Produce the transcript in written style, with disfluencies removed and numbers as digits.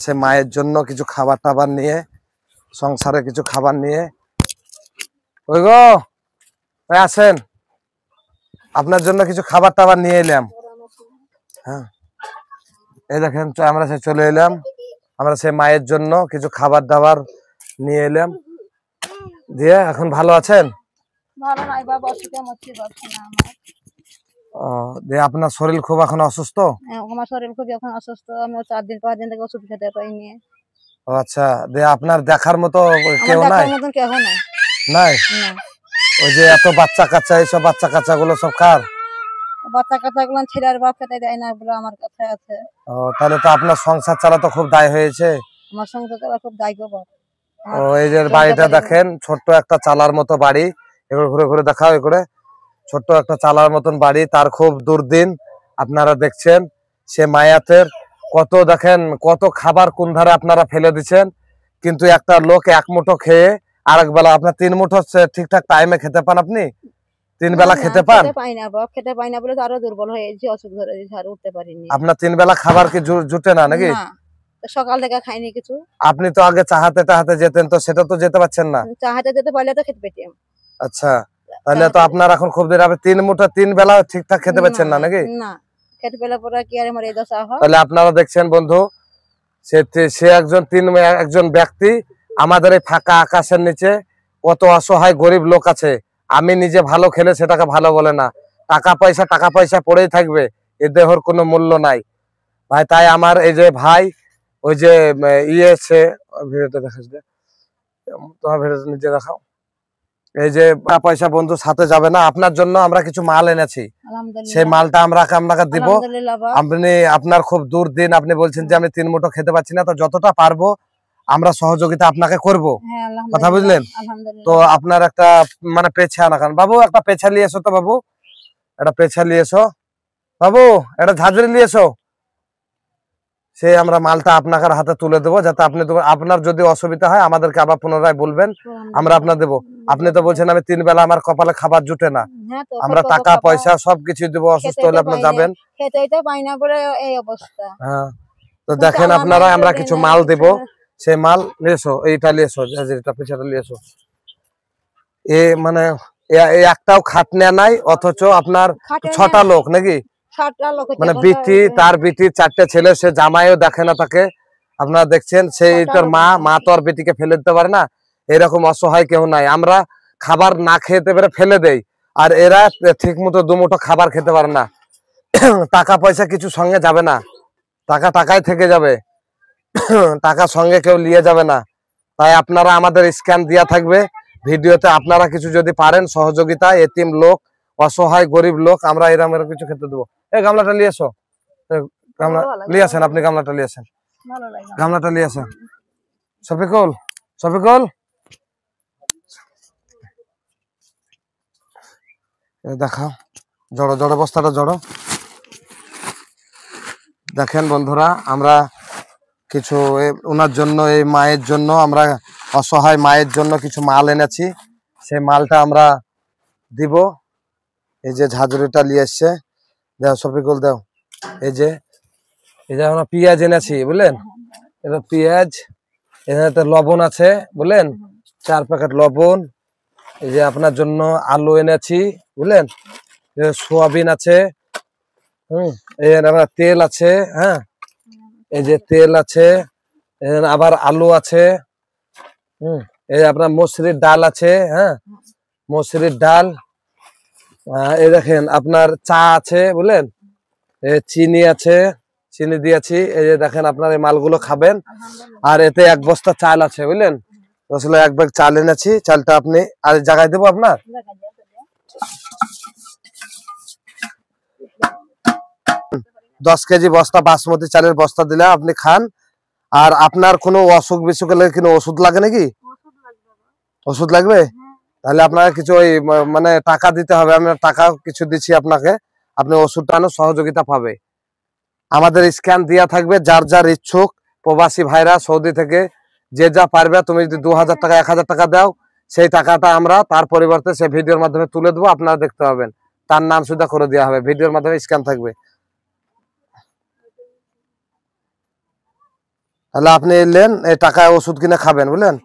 সে মায়ের জন্য কিছু খাবার টাবার নিয়ে, সংসারে কিছু খাবার নিয়ে। ওই গো আসেন, আপনার জন্য কিছু খাবার টাবার নিয়ে এলাম। হ্যাঁ, এই দেখেন আমরা সে চলে এলাম, আমরা সে মায়ের জন্য কিছু খাবার দাবার নিয়ে এলাম। দিয়ে এখন ভালো আছেন? ভালো নাই বাবা, অসুখে পারছি না আমার। দিয়ে আপনার শরীর খুব এখন অসুস্থ? আমার শরীর খুব এখন অসুস্থ, আমি 4 দিন 5 দিন থেকে ওষুধ খেতে পাইনি। ও আচ্ছা, দিয়ে আপনার দেখার মতো কেউ নাই? কেউ নাই। নাই? ওই যে এত বাচ্চা কাচ্চা, এইসব বাচ্চা কাচ্চা গুলো সব কার? বাচ্চা কাচ্চা গুলো ছেলের বাপ খেতে দেয় না বলে আমার কাছে আছে। ও, তাহলে তো আপনার সংসার চালাতে খুব দায় হয়েছে। আমার সংসার চালা খুব দায় গো বাপ। ও, এই যে বাড়িটা দেখেন, ছোট্ট একটা চালার মতো বাড়ি। এগুলো ঘুরে ঘুরে দেখাও, করে ছোট্ট একটা চালার মতন বাড়ি, তার খুব দুর্দিন। আপনারা দেখছেন সে মায়াতের কত, দেখেন কত খাবার কোন ধারে আপনারা ফেলে দিচ্ছেন, কিন্তু একটা লোক এক মুঠো খেয়ে আরেক বেলা আপনার 3 মুঠো ঠিকঠাক টাইমে খেতে পান? আপনি 3 বেলা খেতে পান? পাই না বাপ, খেতে পাই না বলে তো আরো দুর্বল হয়ে গেছি, অসুখ ধরে দিয়েছে, আর উঠতে পারিনি। আপনার 3 বেলা খাবার কি জুটে না নাকি? সকাল থেকে খাইনি কিছু। আপনি তো আগে চাহাতে টাহাতে যেতেন, তো সেটা তো যেতে পারছেন না। চাহাতে যেতে পারলে তো খেতে পেতাম। আচ্ছা, তাহলে তো আপনার এখন খুব দেরি হবে। 3 মুঠো 3 বেলা ঠিকঠাক খেতে পাচ্ছেন না নাকি? না, খেতে পেলে পরে কি আর আমার এই দশা হয়? তাহলে আপনারা দেখছেন বন্ধু, সে একজন ব্যক্তি আমাদের এই ফাঁকা আকাশের নিচে কত অসহায় গরিব লোক আছে। আমি নিজে ভালো খেলে সেটাকে ভালো বলে না, টাকা পয়সা পড়েই থাকবে, এ দেহর কোনো মূল্য নাই ভাই। তাই আমার এই যে ভাই, ওই যে ভিডিওটা দেখাস, তোমার ভিডিওটা নিজে দেখাও। এই যে পয়সা বন্ধু সাথে যাবে না, আপনার জন্য আমরা কিছু মাল এনেছি, সেই মালটা আপনাকে দিব। আপনি, আপনার খুব দুর্দিন, আপনি বলছেন যে আমি 3 মুঠো খেতে পাচ্ছি না, তো যতটা পারবো আমরা সহযোগিতা আপনাকে করব, কথা বুঝলেন? তো আপনার একটা মানে পেছা না, কারণ বাবু একটা পেছা নিয়ে এসো, তো বাবু একটা পেছা নিয়ে এসো, বাবু একটা ঝাঁঝরি নিয়ে এসো। সে আমরা মালটা আপনার হাতে তুলে দেবো, যাতে আপনি, আপনার যদি অসুবিধা হয় আমাদেরকে আবার পুনরায় বলবেন, আমরা আপনার দেবো। আপনি তো বলছেন আমি 3 বেলা আমার কপালে খাবার জুটে না, আমরা টাকা পয়সা সবকিছু দেবো, অসুস্থ হলে আপনি যাবেন। হ্যাঁ, তো দেখেন আপনারা, আমরা কিছু মাল দেবো, সেই মাল নিয়ে এসো, এইটা নিয়ে এসো, যেটা পিছাটা নিয়ে এসো। মানে একটাও খাটনা নাই, অথচ আপনার 6টা লোক নাকি, মানে তার বিটি 4টে ছেলে, সে জামাইও দেখে না তাকে। আপনারা দেখছেন, সেইটার মা তো আর বেটিকে ফেলে দিতে পারে না। এরকম অসহায় কেউ নাই, আমরা খাবার না খেতে পেরে ফেলে দেই, আর এরা ঠিক মতো 2 মুঠো খাবার খেতে পারে না। টাকা পয়সা কিছু সঙ্গে যাবে না, টাকাই থেকে যাবে, টাকা সঙ্গে কেউ নিয়ে যাবে না। তাই আপনারা, আমাদের স্ক্যান দেওয়া থাকবে ভিডিওতে, আপনারা কিছু যদি পারেন সহযোগিতা, এতিম লোক, অসহায় গরিব লোক, আমরা এরকম কিছু খেতে দেবো। এই গামলাটা নিয়ে এসো, গামলা নিয়ে আসেন, আপনি গামলাটা নিয়ে আসেন, গামলাটা নিয়ে আসেন। শফিকুল দেখাও, জড়ো বস্তাটা জড়ো। দেখেন বন্ধুরা, আমরা কিছু ওনার জন্য, এই মায়ের জন্য, আমরা অসহায় মায়ের জন্য কিছু মাল এনেছি, সেই মালটা আমরা দিব। এই যে ঝাঁঝরিটা নিয়ে এসছে, দেও শফিকুল দেও। এই যে আমরা পেঁয়াজ এনেছি, বুঝলেন, এটা পেঁয়াজ, এখানে লবণ আছে, বুঝলেন, 4 প্যাকেট লবণ। এই যে আপনার জন্য আলু এনেছি, বুঝলেন, সোয়াবিন আছে, এই আমরা তেল আছে, হ্যাঁ, এই যে তেল আছে, আবার আলু আছে, এই আপনার মসুরির ডাল আছে, হ্যাঁ, মসুরির ডাল। এই দেখেন আপনার চা আছে, বুঝলেন, চিনি আছে, চিনি দিয়েছি। এই যে দেখেন আপনার এই মালগুলো খাবেন, আর এতে 1 বস্তা চাল আছে, বুঝলেন, আসলে 1 ব্যাগ চাল এনেছি। চালটা আপনি আর জায়গায় দেবো আপনার। 10 কেজি বস্তা বাসমতি চালের বস্তা দিলে আপনি খান। আর আপনার কোনো অসুখ বিসুখ হলে কোনো ওষুধ লাগে নাকি? ওষুধ লাগবে? তাহলে আপনাকে কিছু ওই মানে টাকা দিতে হবে, আমি টাকা কিছু দিচ্ছি আপনাকে, আপনি ওষুধটা আনো, সহযোগিতা পাবে। আমাদের স্ক্যান দেওয়া থাকবে, যার যার ইচ্ছুক প্রবাসী ভাইরা সৌদি থেকে যে যা পারবে, তুমি যদি 2000 টাকা 1000 টাকা দাও, সেই টাকাটা আমরা তার পরিবর্তে সেই ভিডিওর মাধ্যমে তুলে দেবো, আপনারা দেখতে পাবেন, তার নাম সুদ্ধা করে দেওয়া হবে, ভিডিওর মাধ্যমে স্ক্যান থাকবে। তাহলে আপনি এলেন এই টাকায় ওষুধ কিনে খাবেন বুঝলেন।